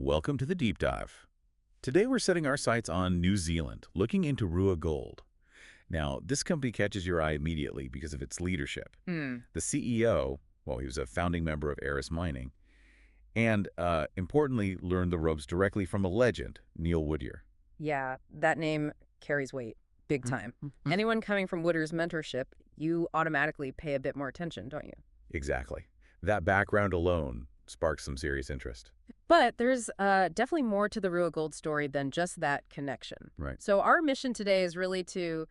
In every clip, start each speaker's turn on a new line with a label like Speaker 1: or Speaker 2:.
Speaker 1: Welcome to the Deep Dive. Today we're setting our sights on New Zealand, looking into RUA Gold. Now, this company catches your eye immediately because of its leadership. The CEO, well, he was a founding member of Aris Mining, and importantly, learned the ropes directly from a legend, Neil Woodyer.
Speaker 2: Yeah, that name carries weight, big time. Anyone coming from Woodier's mentorship, you automatically pay a bit more attention, don't you?
Speaker 1: Exactly. That background alone sparks some serious interest.
Speaker 2: But there's definitely more to the RUA Gold story than just that connection.
Speaker 1: Right.
Speaker 2: So our mission today is really to,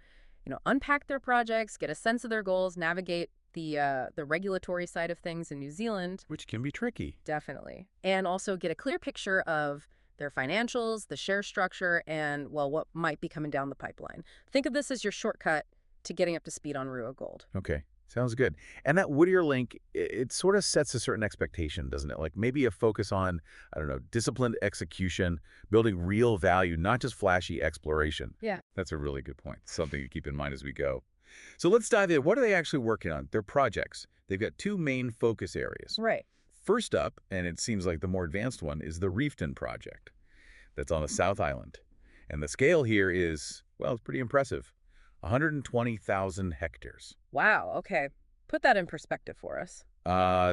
Speaker 2: unpack their projects, get a sense of their goals, navigate the regulatory side of things in New Zealand.
Speaker 1: Which can be tricky.
Speaker 2: Definitely. And also get a clear picture of their financials, the share structure, and, well, what might be coming down the pipeline. Think of this as your shortcut to getting up to speed on RUA Gold.
Speaker 1: Okay. Sounds good. And that Whittier link, it sort of sets a certain expectation, doesn't it? Like maybe a focus on, I don't know, disciplined execution, building real value, not just flashy exploration.
Speaker 2: Yeah.
Speaker 1: That's a really good point. Something to keep in mind as we go. So let's dive in. What are they actually working on? Their projects. They've got two main focus areas.
Speaker 2: Right.
Speaker 1: First up, and it seems like the more advanced one, is the Reefton project. That's on the South Island. And the scale here is, well, it's pretty impressive. 120,000 hectares.
Speaker 2: Wow, okay. Put that in perspective for us.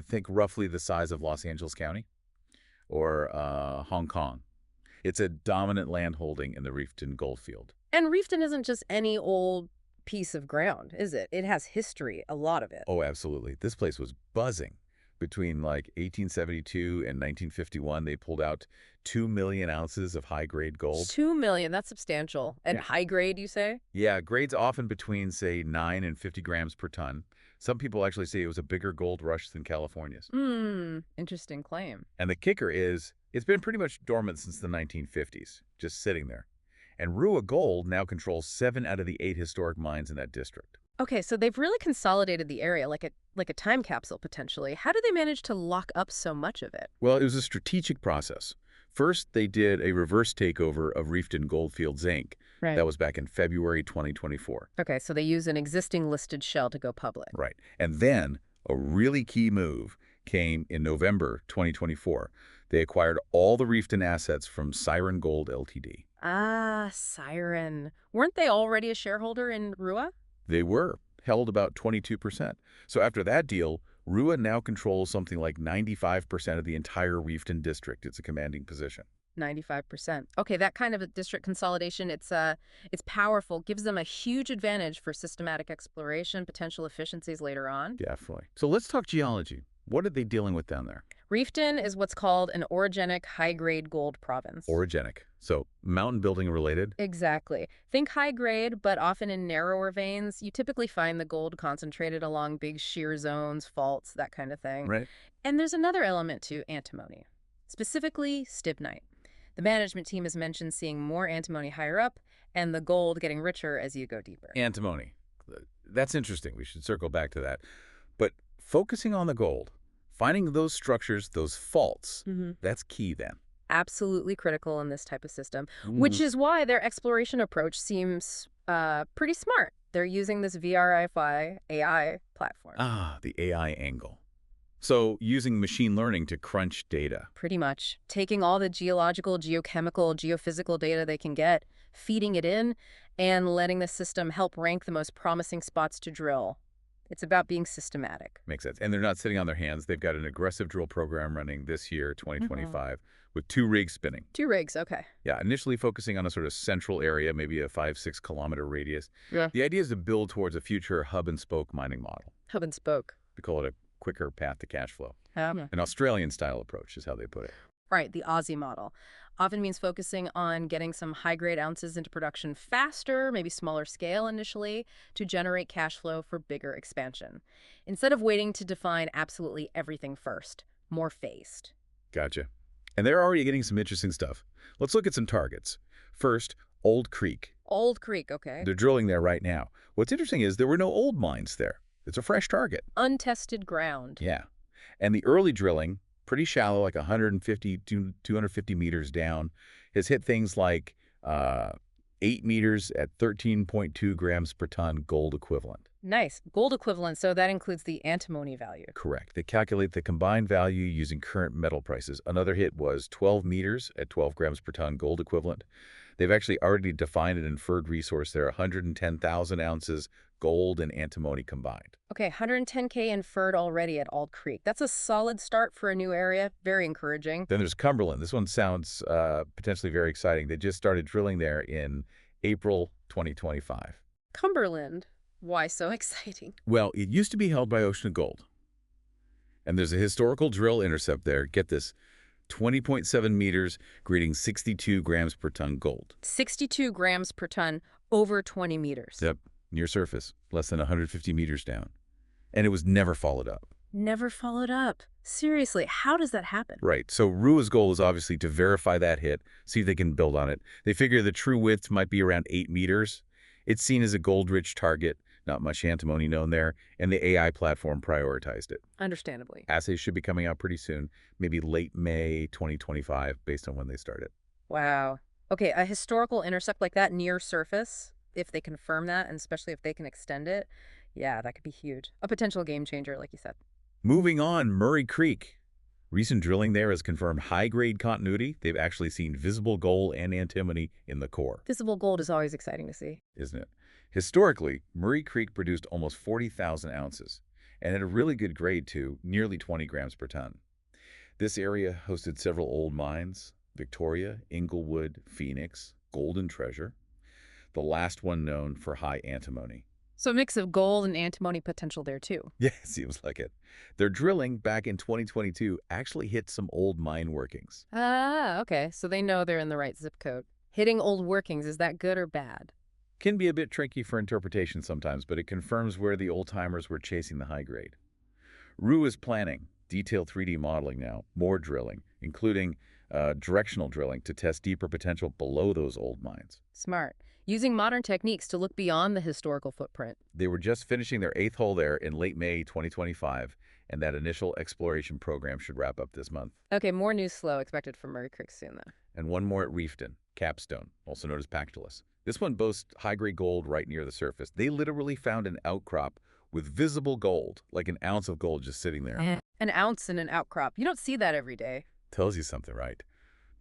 Speaker 1: Think roughly the size of Los Angeles County or Hong Kong. It's a dominant landholding in the Reefton Goldfield.
Speaker 2: And Reefton isn't just any old piece of ground, is it? It has history, a lot of it.
Speaker 1: Oh, absolutely. This place was buzzing. Between like 1872 and 1951, they pulled out 2 million ounces of high-grade gold.
Speaker 2: 2 million, that's substantial. And
Speaker 1: Yeah.
Speaker 2: high grade, you say?
Speaker 1: Yeah, grades often between, say, 9 and 50 grams per ton. Some people actually say it was a bigger gold rush than California's.
Speaker 2: Interesting claim.
Speaker 1: And the kicker is, it's been pretty much dormant since the 1950s, just sitting there. And RUA Gold now controls 7 out of the 8 historic mines in that district.
Speaker 2: Okay, so they've really consolidated the area like a time capsule, potentially. How do they manage to lock up so much of it?
Speaker 1: Well, it was a strategic process. First, they did a reverse takeover of Reefton Goldfields, Inc.
Speaker 2: Right.
Speaker 1: That was back in February 2024.
Speaker 2: Okay, so they use an existing listed shell to go public.
Speaker 1: Right. And then a really key move came in November 2024. They acquired all the Reefton assets from Siren Gold Ltd.
Speaker 2: Ah, Siren. Weren't they already a shareholder in RUA?
Speaker 1: They were, held about 22%. So after that deal, RUA now controls something like 95% of the entire Reefton district. It's a commanding position.
Speaker 2: 95%. Okay, that kind of a district consolidation, it's powerful, gives them a huge advantage for systematic exploration, potential efficiencies later on.
Speaker 1: Definitely. So let's talk geology. What are they dealing with down there?
Speaker 2: Reefton is what's called an orogenic high-grade gold province.
Speaker 1: Orogenic. So mountain building related?
Speaker 2: Exactly. Think high-grade, but often in narrower veins. You typically find the gold concentrated along big shear zones, faults, that kind of thing.
Speaker 1: Right.
Speaker 2: And there's another element to antimony, specifically stibnite. The management team has mentioned seeing more antimony higher up and the gold getting richer as you go deeper.
Speaker 1: Antimony. That's interesting. We should circle back to that. But focusing on the gold, finding those structures, those faults, that's key then.
Speaker 2: Absolutely critical in this type of system, which is why their exploration approach seems pretty smart. They're using this VRIFI AI platform.
Speaker 1: Ah, the AI angle. So using machine learning to crunch data.
Speaker 2: Pretty much. Taking all the geological, geochemical, geophysical data they can get, feeding it in, and letting the system help rank the most promising spots to drill. It's about being systematic.
Speaker 1: Makes sense. And they're not sitting on their hands. They've got an aggressive drill program running this year, 2025, with 2 rigs spinning.
Speaker 2: 2 rigs, okay.
Speaker 1: Yeah, initially focusing on a sort of central area, maybe a 5-6 kilometer radius.
Speaker 2: Yeah.
Speaker 1: The idea is to build towards a future hub-and-spoke mining model.
Speaker 2: Hub and spoke.
Speaker 1: We call it a quicker path to cash flow.
Speaker 2: Yeah.
Speaker 1: An Australian-style approach is how they put it.
Speaker 2: Right, the Aussie model. Often means focusing on getting some high-grade ounces into production faster, maybe smaller scale initially, to generate cash flow for bigger expansion. Instead of waiting to define absolutely everything first, more phased.
Speaker 1: Gotcha. And they're already getting some interesting stuff. Let's look at some targets. First, Old Creek.
Speaker 2: Old Creek, okay.
Speaker 1: They're drilling there right now. What's interesting is there were no old mines there. It's a fresh target.
Speaker 2: Untested ground.
Speaker 1: Yeah. And the early drilling, pretty shallow, like 150 to 250 meters down, has hit things like 8 meters at 13.2 grams per ton gold equivalent.
Speaker 2: Nice. Gold equivalent, so that includes the antimony value.
Speaker 1: Correct. They calculate the combined value using current metal prices. Another hit was 12 meters at 12 grams per ton gold equivalent. They've actually already defined an inferred resource there, 110,000 ounces gold and antimony combined.
Speaker 2: Okay, 110K inferred already at Ald Creek. That's a solid start for a new area. Very encouraging.
Speaker 1: Then there's Cumberland. This one sounds potentially very exciting. They just started drilling there in April 2025.
Speaker 2: Cumberland. Why so exciting?
Speaker 1: Well, it used to be held by Ocean Gold, and there's a historical drill intercept there. Get this, 20.7 meters, grading 62 grams per ton gold.
Speaker 2: 62 grams per ton over 20 meters.
Speaker 1: Yep, near surface, less than 150 meters down. And it was never followed up.
Speaker 2: Never followed up. Seriously, how does that happen?
Speaker 1: Right, so RUA's goal is obviously to verify that hit, see if they can build on it. They figure the true width might be around 8 meters. It's seen as a gold-rich target, not much antimony known there, and the AI platform prioritized it.
Speaker 2: Understandably.
Speaker 1: Assays should be coming out pretty soon, maybe late May 2025, based on when they started.
Speaker 2: Wow. Okay, a historical intercept like that near surface, if they confirm that, and especially if they can extend it, yeah, that could be huge. A potential game changer, like you said.
Speaker 1: Moving on, Murray Creek. Recent drilling there has confirmed high-grade continuity. They've actually seen visible gold and antimony in the core.
Speaker 2: Visible gold is always exciting to see.
Speaker 1: Isn't it? Historically, Murray Creek produced almost 40,000 ounces, and at a really good grade too, nearly 20 grams per ton. This area hosted several old mines: Victoria, Inglewood, Phoenix, Golden Treasure, the last one known for high antimony.
Speaker 2: So a mix of gold and antimony potential there too.
Speaker 1: Yeah, seems like it. Their drilling back in 2022 actually hit some old mine workings.
Speaker 2: Ah, okay. So they know they're in the right zip code. Hitting old workings, is that good or bad?
Speaker 1: Can be a bit tricky for interpretation sometimes, but it confirms where the old-timers were chasing the high grade. RUA is planning detailed 3D modeling now, more drilling, including directional drilling to test deeper potential below those old mines.
Speaker 2: Smart. Using modern techniques to look beyond the historical footprint.
Speaker 1: They were just finishing their 8th hole there in late May 2025, and that initial exploration program should wrap up this month.
Speaker 2: Okay, more news flow expected from Murray Creek soon, though.
Speaker 1: And one more at Reefton, Capstone, also known as Pactolus. This one boasts high-grade gold right near the surface. They literally found an outcrop with visible gold, like an ounce of gold just sitting there.
Speaker 2: An ounce in an outcrop. You don't see that every day.
Speaker 1: Tells you something, right?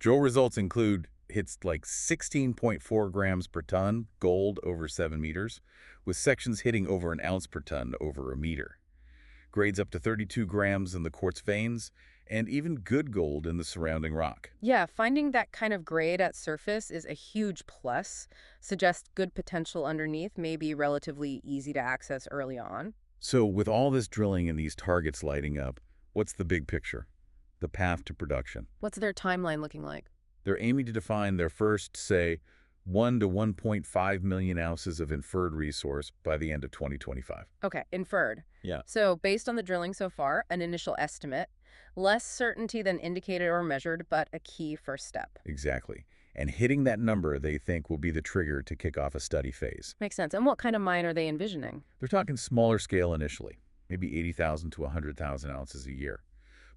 Speaker 1: Drill results include hits like 16.4 grams per ton gold over 7 meters, with sections hitting over an ounce per ton over a meter. Grades up to 32 grams in the quartz veins, and even good gold in the surrounding rock.
Speaker 2: Yeah, finding that kind of grade at surface is a huge plus. Suggests good potential underneath, may be relatively easy to access early on.
Speaker 1: So with all this drilling and these targets lighting up, what's the big picture? The path to production.
Speaker 2: What's their timeline looking like?
Speaker 1: They're aiming to define their first, say, 1 to 1.5 million ounces of inferred resource by the end of 2025.
Speaker 2: Okay, inferred.
Speaker 1: Yeah.
Speaker 2: So based on the drilling so far, an initial estimate, less certainty than indicated or measured, but a key first step.
Speaker 1: Exactly. And hitting that number, they think, will be the trigger to kick off a study phase.
Speaker 2: Makes sense. And what kind of mine are they envisioning?
Speaker 1: They're talking smaller scale initially, maybe 80,000 to 100,000 ounces a year.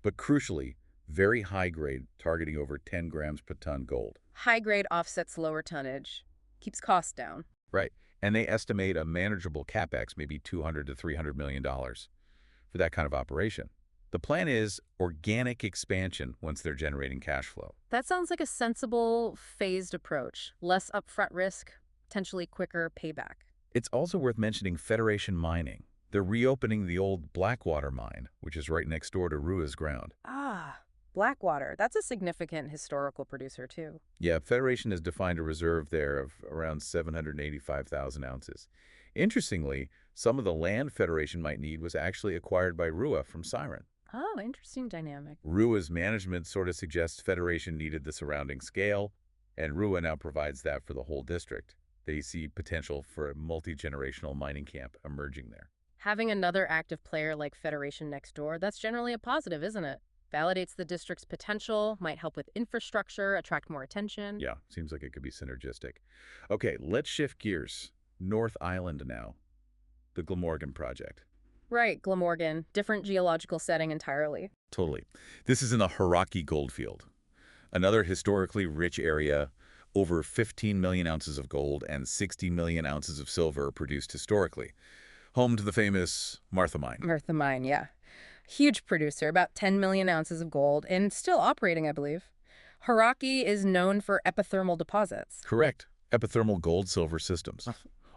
Speaker 1: But crucially, very high grade, targeting over 10 grams per ton gold.
Speaker 2: High grade offsets lower tonnage, keeps costs down.
Speaker 1: Right. And they estimate a manageable capex, maybe $200 to $300 million for that kind of operation. The plan is organic expansion once they're generating cash flow.
Speaker 2: That sounds like a sensible, phased approach. Less upfront risk, potentially quicker payback.
Speaker 1: It's also worth mentioning Federation Mining. They're reopening the old Blackwater mine, which is right next door to RUA's ground.
Speaker 2: Ah, Blackwater. That's a significant historical producer, too.
Speaker 1: Yeah, Federation has defined a reserve there of around 785,000 ounces. Interestingly, some of the land Federation might need was actually acquired by RUA from Siren.
Speaker 2: Oh, interesting dynamic.
Speaker 1: RUA's management sort of suggests Federation needed the surrounding scale, and RUA now provides that for the whole district. They see potential for a multi-generational mining camp emerging there.
Speaker 2: Having another active player like Federation next door, that's generally a positive, isn't it? Validates the district's potential, might help with infrastructure, attract more attention.
Speaker 1: Yeah, seems like it could be synergistic. Okay, let's shift gears. North Island now. The Glamorgan project.
Speaker 2: Right, Glamorgan. Different geological setting entirely.
Speaker 1: Totally. This is in the Hauraki goldfield. Another historically rich area. Over 15 million ounces of gold and 60 million ounces of silver produced historically. home to the famous Martha Mine.
Speaker 2: Martha Mine, yeah. Huge producer, about 10 million ounces of gold, and still operating, I believe. Haraki is known for epithermal deposits.
Speaker 1: Correct. Epithermal gold-silver systems.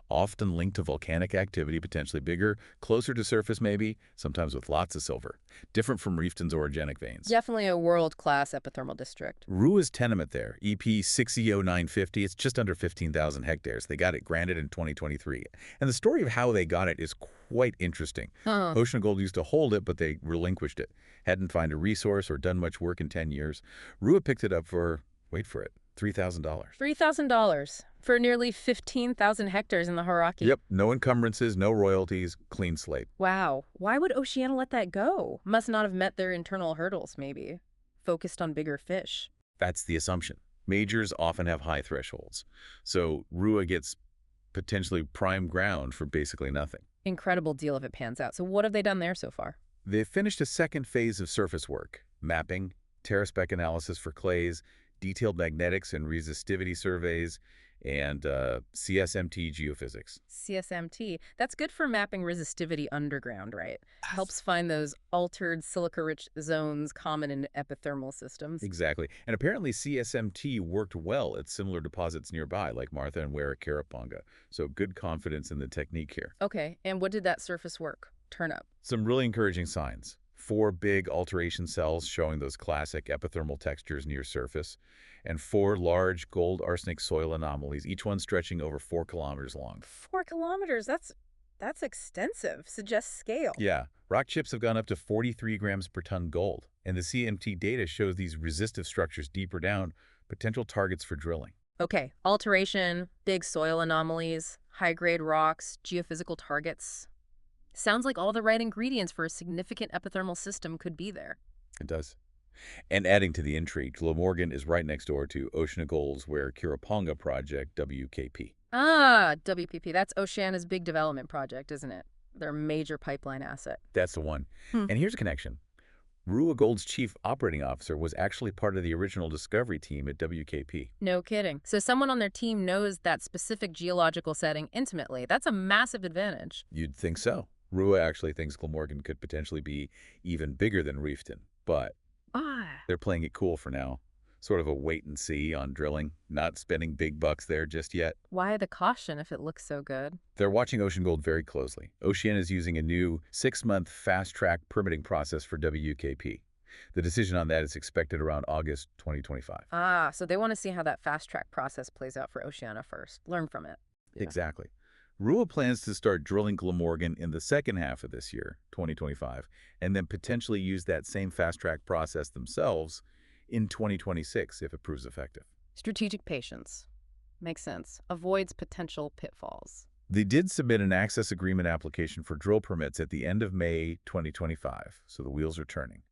Speaker 1: Often linked to volcanic activity, potentially bigger, closer to surface maybe, sometimes with lots of silver. Different from Reefton's orogenic veins.
Speaker 2: Definitely a world-class epithermal district.
Speaker 1: RUA's tenement there, EP 600950, it's just under 15,000 hectares. They got it granted in 2023. And the story of how they got it is quite interesting. Ocean Gold used to hold it, but they relinquished it. Hadn't found a resource or done much work in 10 years. RUA picked it up for, wait for it, $3,000.
Speaker 2: $3,000 for nearly 15,000 hectares in the Haraki.
Speaker 1: Yep, no encumbrances, no royalties, clean slate.
Speaker 2: Wow. Why would Oceana let that go? Must not have met their internal hurdles, maybe. Focused on bigger fish.
Speaker 1: That's the assumption. Majors often have high thresholds. So RUA gets potentially prime ground for basically nothing.
Speaker 2: Incredible deal if it pans out. So what have they done there so far?
Speaker 1: They've finished a second phase of surface work, mapping, terraspec analysis for clays, detailed magnetics and resistivity surveys, and CSMT geophysics.
Speaker 2: CSMT. That's good for mapping resistivity underground, right? Helps find those altered silica-rich zones common in epithermal systems.
Speaker 1: Exactly. And apparently CSMT worked well at similar deposits nearby, like Martha and Wara-Karaponga. So good confidence in the technique here.
Speaker 2: Okay, and what did that surface work turn up?
Speaker 1: Some really encouraging signs. 4 big alteration cells showing those classic epithermal textures near surface, and 4 large gold arsenic soil anomalies, each one stretching over 4 kilometers long.
Speaker 2: 4 kilometers? That's extensive. Suggests scale.
Speaker 1: Yeah. Rock chips have gone up to 43 grams per ton gold, and the CMT data shows these resistive structures deeper down, potential targets for drilling.
Speaker 2: Okay, alteration, big soil anomalies, high-grade rocks, geophysical targets. Sounds like all the right ingredients for a significant epithermal system could be there.
Speaker 1: It does. And adding to the intrigue, Glamorgan is right next door to Oceana Gold's Wara-Karaponga project, WKP.
Speaker 2: Ah, WPP. That's Oceana's big development project, isn't it? Their major pipeline asset.
Speaker 1: That's the one. And here's a connection. RUA Gold's chief operating officer was actually part of the original discovery team at WKP.
Speaker 2: No kidding. So someone on their team knows that specific geological setting intimately. That's a massive advantage.
Speaker 1: You'd think so. RUA actually thinks Glamorgan could potentially be even bigger than Reefton, but they're playing it cool for now. Sort of a wait and see on drilling, not spending big bucks there just yet.
Speaker 2: Why the caution if it looks so good?
Speaker 1: They're watching Ocean Gold very closely. Oceana is using a new 6-month fast-track permitting process for WKP. The decision on that is expected around August 2025.
Speaker 2: Ah, so they want to see how that fast-track process plays out for Oceana first. Learn from it. Yeah.
Speaker 1: Exactly. RUA plans to start drilling Glamorgan in the second half of this year, 2025, and then potentially use that same fast-track process themselves in 2026 if it proves effective.
Speaker 2: Strategic patience. Makes sense. Avoids potential pitfalls.
Speaker 1: They did submit an access agreement application for drill permits at the end of May 2025, so the wheels are turning.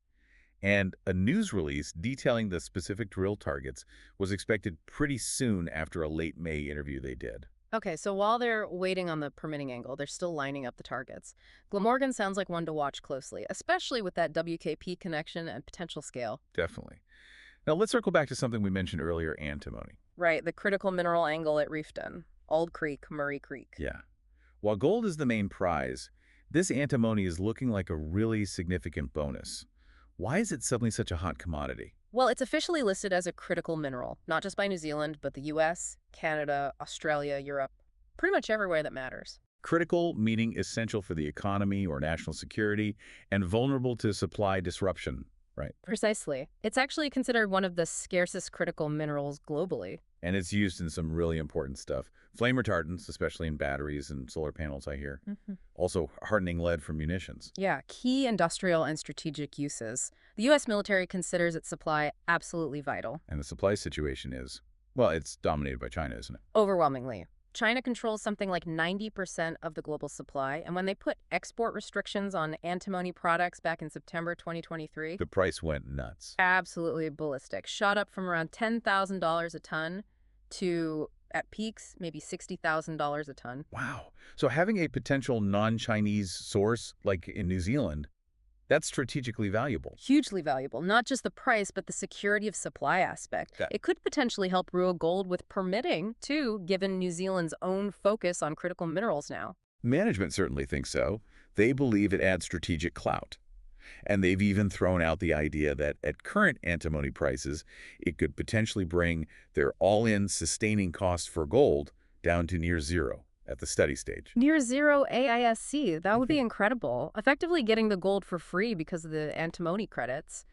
Speaker 1: And a news release detailing the specific drill targets was expected pretty soon after a late May interview they did.
Speaker 2: Okay, so while they're waiting on the permitting angle, they're still lining up the targets. Glamorgan sounds like one to watch closely, especially with that WKP connection and potential scale.
Speaker 1: Definitely. Now let's circle back to something we mentioned earlier, antimony.
Speaker 2: Right, the critical mineral angle at Reefton. Old Creek, Murray Creek.
Speaker 1: Yeah. While gold is the main prize, this antimony is looking like a really significant bonus. Why is it suddenly such a hot commodity?
Speaker 2: Well, it's officially listed as a critical mineral, not just by New Zealand, but the US, Canada, Australia, Europe, pretty much everywhere that matters.
Speaker 1: Critical meaning essential for the economy or national security, and vulnerable to supply disruption, right?
Speaker 2: Precisely. It's actually considered one of the scarcest critical minerals globally.
Speaker 1: And it's used in some really important stuff. Flame retardants, especially in batteries and solar panels, I hear. Also, hardening lead for munitions.
Speaker 2: Yeah, key industrial and strategic uses. The U.S. military considers its supply absolutely vital.
Speaker 1: And the supply situation is, well, it's dominated by China, isn't it?
Speaker 2: Overwhelmingly. China controls something like 90% of the global supply, and when they put export restrictions on antimony products back in September 2023,
Speaker 1: the price went nuts.
Speaker 2: Absolutely ballistic. Shot up from around $10,000 a ton to, at peaks, maybe $60,000 a ton.
Speaker 1: Wow. So having a potential non-Chinese source, like in New Zealand, that's strategically valuable.
Speaker 2: Hugely valuable. Not just the price, but the security of supply aspect. It could potentially help RUA Gold with permitting, too, given New Zealand's own focus on critical minerals now.
Speaker 1: Management certainly thinks so. They believe it adds strategic clout. And they've even thrown out the idea that at current antimony prices, it could potentially bring their all-in sustaining costs for gold down to near zero at the steady stage.
Speaker 2: Near zero AISC, that would be
Speaker 1: Mhm.
Speaker 2: incredible. Effectively getting the gold for free because of the antimony credits.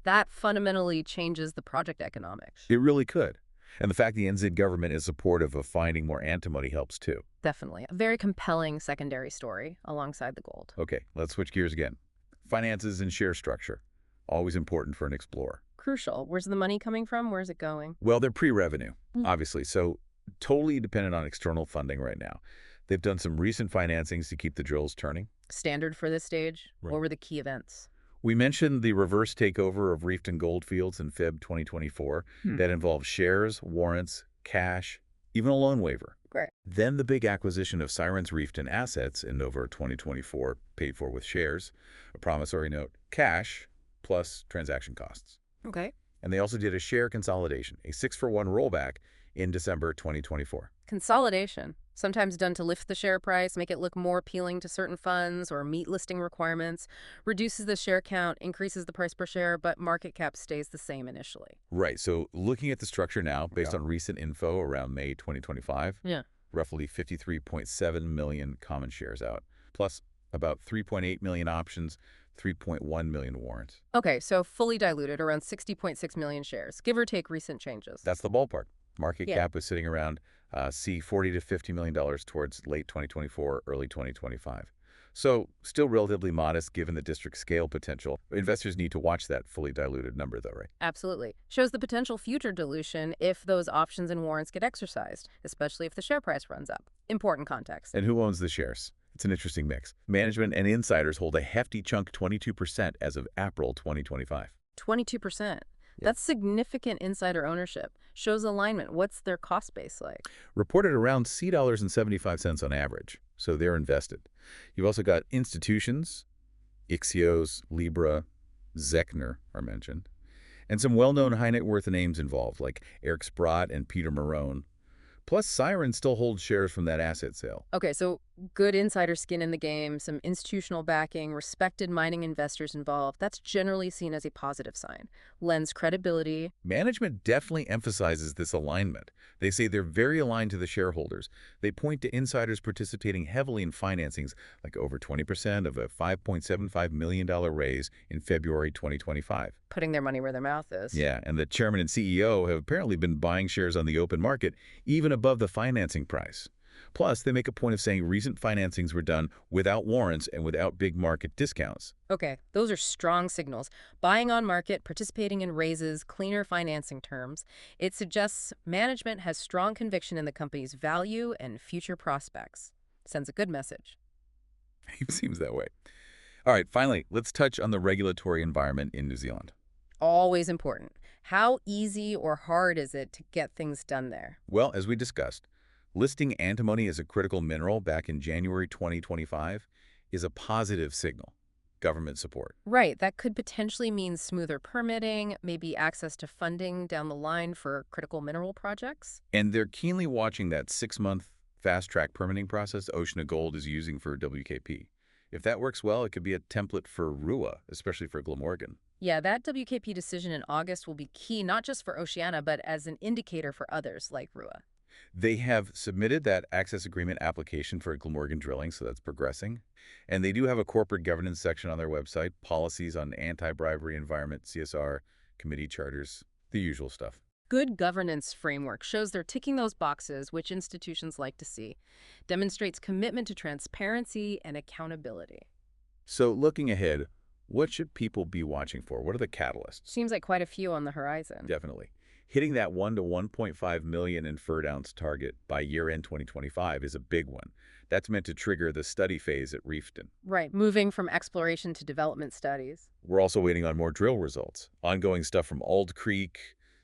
Speaker 2: That fundamentally changes the project economics.
Speaker 1: It really could. And the fact the NZ government is supportive of finding more antimony helps too.
Speaker 2: Definitely. A very compelling secondary story alongside the gold.
Speaker 1: Okay, let's switch gears again. Finances and share structure. Always important for an explorer.
Speaker 2: Crucial. Where's the money coming from? Where's it going?
Speaker 1: Well, they're pre-revenue,
Speaker 2: Mm.
Speaker 1: obviously, so totally dependent on external funding right now. They've done some recent financings to keep the drills turning.
Speaker 2: Standard for this stage?
Speaker 1: Right.
Speaker 2: What were the key events?
Speaker 1: We mentioned the reverse takeover of Reefton Goldfields in Feb 2024 that involved shares, warrants, cash, even a loan waiver.
Speaker 2: Great.
Speaker 1: Then the big acquisition of Siren's Reefton assets in November 2024, paid for with shares, a promissory note, cash, plus transaction costs.
Speaker 2: Okay.
Speaker 1: And they also did a share consolidation, a 6-for-1 rollback in December 2024.
Speaker 2: Consolidation, sometimes done to lift the share price, make it look more appealing to certain funds or meet listing requirements, reduces the share count, increases the price per share, but market cap stays the same initially.
Speaker 1: Right, so looking at the structure now, based on recent info around May 2025,
Speaker 2: Yeah.
Speaker 1: roughly 53.7 million common shares out, plus about 3.8 million options, 3.1 million warrants.
Speaker 2: Okay, so fully diluted, around 60.6 million shares, give or take recent changes.
Speaker 1: That's the ballpark. Market
Speaker 2: Yeah.
Speaker 1: cap was sitting around $40 to $50 million towards late 2024, early 2025. So still relatively modest given the district scale potential. Investors need to watch that fully diluted number though, right?
Speaker 2: Absolutely. Shows the potential future dilution if those options and warrants get exercised, especially if the share price runs up. Important context.
Speaker 1: And who owns the shares? It's an interesting mix. Management and insiders hold a hefty chunk, 22% as of April 2025.
Speaker 2: 22%.
Speaker 1: Yeah.
Speaker 2: That's significant insider ownership. Shows alignment. What's their cost base like?
Speaker 1: Reported around $C$75 on average, so they're invested. You've also got institutions, Ixios, Libra, Zechner are mentioned, and some well-known high net worth names involved, like Eric Sprott and Peter Marone. Plus, Siren still holds shares from that asset sale.
Speaker 2: Okay, so good insider skin in the game, some institutional backing, respected mining investors involved. That's generally seen as a positive sign. Lends credibility.
Speaker 1: Management definitely emphasizes this alignment. They say they're very aligned to the shareholders. They point to insiders participating heavily in financings, like over 20% of a $5.75 million raise in February 2025.
Speaker 2: Putting their money where their mouth is.
Speaker 1: Yeah, and the chairman and CEO have apparently been buying shares on the open market, even above the financing price. Plus, they make a point of saying recent financings were done without warrants and without big market discounts.
Speaker 2: Okay, those are strong signals. Buying on market, participating in raises, cleaner financing terms. It suggests management has strong conviction in the company's value and future prospects. Sends a good message.
Speaker 1: It seems that way. All right, finally, let's touch on the regulatory environment in New Zealand.
Speaker 2: Always important. How easy or hard is it to get things done there?
Speaker 1: Well, as we discussed, listing antimony as a critical mineral back in January 2025 is a positive signal. Government support.
Speaker 2: Right, that could potentially mean smoother permitting, maybe access to funding down the line for critical mineral projects.
Speaker 1: And they're keenly watching that 6-month fast-track permitting process Oceana Gold is using for WKP. If that works well, it could be a template for RUA, especially for Glamorgan.
Speaker 2: Yeah, that WKP decision in August will be key not just for Oceana, but as an indicator for others like RUA.
Speaker 1: They have submitted that access agreement application for Glamorgan drilling, so that's progressing. And they do have a corporate governance section on their website, policies on anti-bribery environment, CSR, committee charters, the usual stuff.
Speaker 2: Good governance framework shows they're ticking those boxes, which institutions like to see. Demonstrates commitment to transparency and accountability.
Speaker 1: So looking ahead, what should people be watching for? What are the catalysts?
Speaker 2: Seems like quite a few on the horizon.
Speaker 1: Definitely. Hitting that 1 to 1.5 million inferred ounce target by year-end 2025 is a big one. That's meant to trigger the study phase at Reefton.
Speaker 2: Right, moving from exploration to development studies.
Speaker 1: We're also waiting on more drill results. Ongoing stuff from Ald Creek,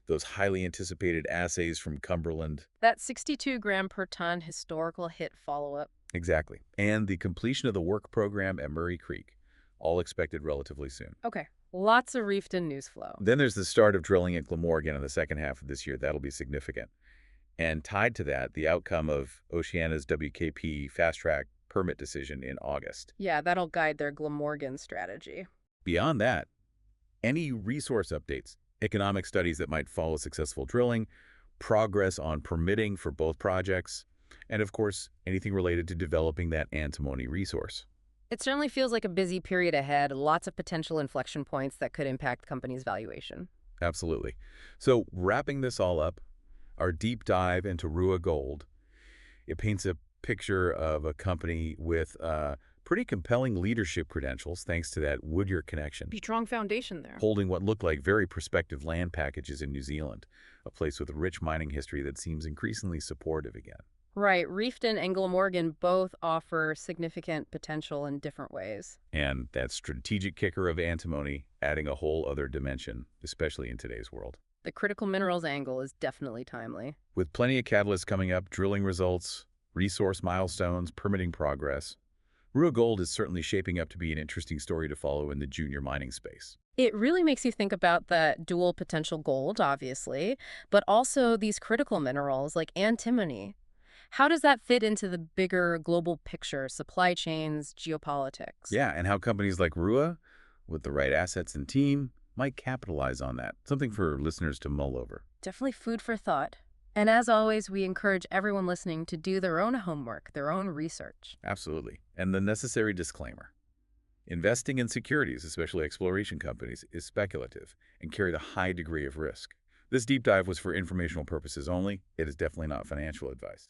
Speaker 1: those highly anticipated assays from Cumberland.
Speaker 2: That 62 gram per ton historical hit follow-up.
Speaker 1: Exactly. And the completion of the work program at Murray Creek, all expected relatively soon.
Speaker 2: Okay, lots of Reefton news flow.
Speaker 1: Then there's the start of drilling at Glamorgan in the second half of this year. That'll be significant. And tied to that, the outcome of Oceana's WKP fast-track permit decision in August.
Speaker 2: Yeah, that'll guide their Glamorgan strategy.
Speaker 1: Beyond that, any resource updates, economic studies that might follow successful drilling, progress on permitting for both projects, and of course, anything related to developing that antimony resource.
Speaker 2: It certainly feels like a busy period ahead, lots of potential inflection points that could impact companies' valuation.
Speaker 1: Absolutely. So wrapping this all up, our deep dive into RUA Gold, it paints a picture of a company with pretty compelling leadership credentials thanks to that Woodyard connection,
Speaker 2: Strong foundation there.
Speaker 1: holding what look like very prospective land packages in New Zealand, a place with a rich mining history that seems increasingly supportive again.
Speaker 2: Right. Reefton and Glamorgan both offer significant potential in different ways.
Speaker 1: And that strategic kicker of antimony adding a whole other dimension, especially in today's world.
Speaker 2: The critical minerals angle is definitely timely.
Speaker 1: With plenty of catalysts coming up, drilling results, resource milestones, permitting progress, RUA Gold is certainly shaping up to be an interesting story to follow in the junior mining space.
Speaker 2: It really makes you think about the dual potential gold, obviously, but also these critical minerals like antimony. How does that fit into the bigger global picture, supply chains, geopolitics?
Speaker 1: Yeah, and how companies like RUA, with the right assets and team, might capitalize on that. Something for listeners to mull over.
Speaker 2: Definitely food for thought. And as always, we encourage everyone listening to do their own homework, their own research.
Speaker 1: Absolutely. And the necessary disclaimer. Investing in securities, especially exploration companies, is speculative and carries a high degree of risk. This deep dive was for informational purposes only. It is definitely not financial advice.